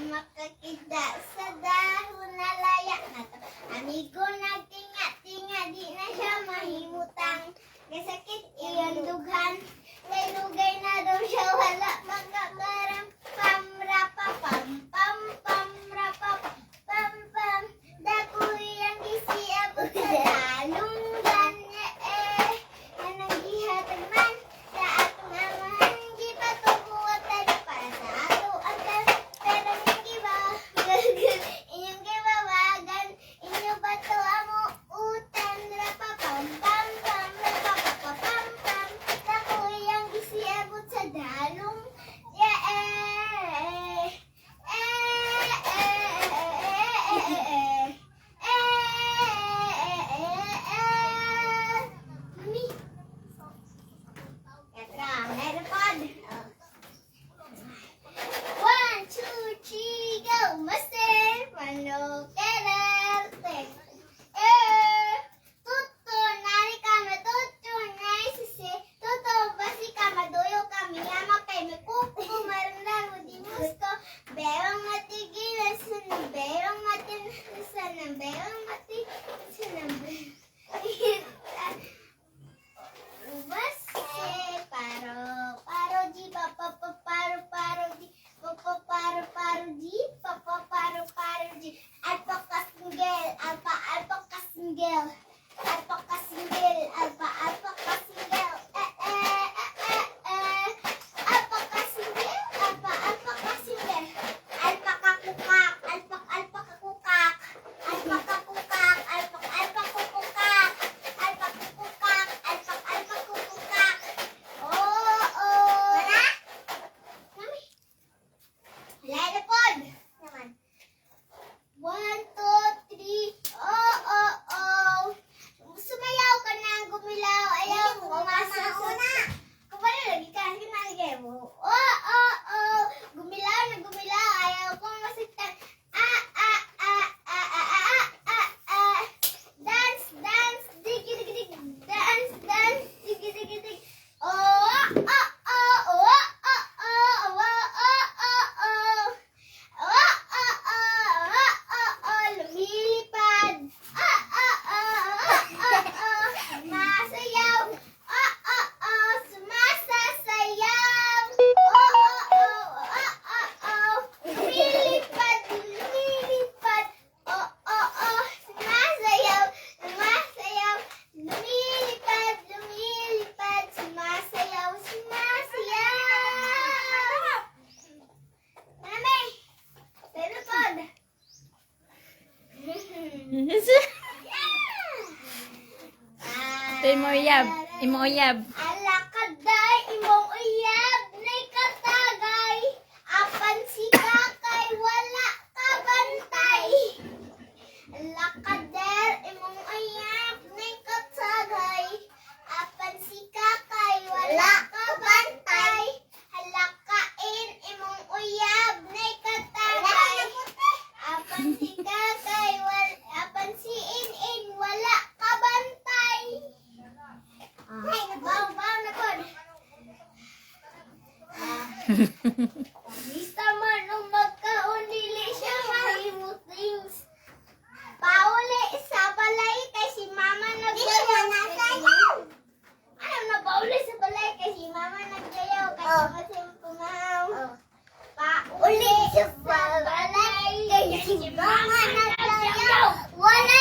makakita sa dahon na layak na to. Amigo nagtinga-tinga, di na siya mahimutang. Kasakit iyon dughan, kay lugay na daw siya wala magkakaram. Pam rapa pam pam pam rapa pam pam. Dako iyang isiabot sa dalunggan anang gihatag man sa atong amahan. Di pa tubuatan para sa ato agad. Pero hindi ba inyong kibawagan, inyo ba to amo utan rapa pam pam pam rapa pam pam pam. Dako iyang isiabot sa dalong One, two, three, go, master. Mano, tuto, nari kami, tuto, nari sisi, tuto, basi kama, doyo kami, yama kay may kuko, marundan mo di gusto, berong matigilan sana, berong matigilan sana, berong matigilan sana, basi, paro, di, paro, di, paro, di, alpa kasinggel, alpa kasinggel, alpa kasinggel, alpa kasinggel, alpa kasinggel, alpa kasinggel, alpa kakukak, alpa kakukak, alpa kakukak, alpa kukukak, alpa kukukak, alpa kukukak. Wala? Mami? Wala pod. Naman. 1, 2, 3. Sumayaw ka na, gumilaw. Ayaw, umasa na. Kumala lagi ka, hinagay mo. Gumilaw na gumilaw. Ayaw kong masaktan. Dance, dance, digi, digi, digi. Dance, dance, digi, digi, digi. Lumilipad. Masayaw. Sumasasayaw. Lumilipad, lumilipad. Sumasayaw, sumasayaw. Lumilipad, lumilipad. Sumasayaw, sumasayaw. Mami, telepon. Ito imo uyab. Alakaday, imong uyab, nay katagay. Apan si kakay, wala kabantay. Alakader, imong uyab, nay katagay. Apan si kakay, wala kabantay. Halakain, imong uyab, nay katagay. Apan si kakay, apan si in, wala kabantay. Baw na pod. Bista man nung magkaon dili siya mahimutings. Pauli sa balay kay si mama nagsayaw. Ano na pauli sa balay kay si mama nagsayaw kay masim pumaw. Pauli sa balay kay si mama nagsayaw. Wala